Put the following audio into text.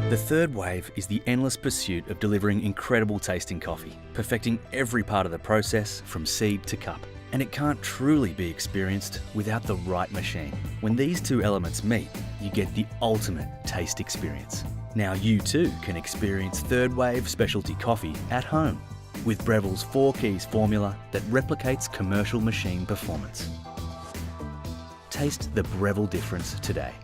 The third wave is the endless pursuit of delivering incredible tasting coffee, perfecting every part of the process from seed to cup. And it can't truly be experienced without the right machine. When these two elements meet, you get the ultimate taste experience. Now you too can experience third wave specialty coffee at home with Breville's 4 keys formula that replicates commercial machine performance. Taste the Breville difference today.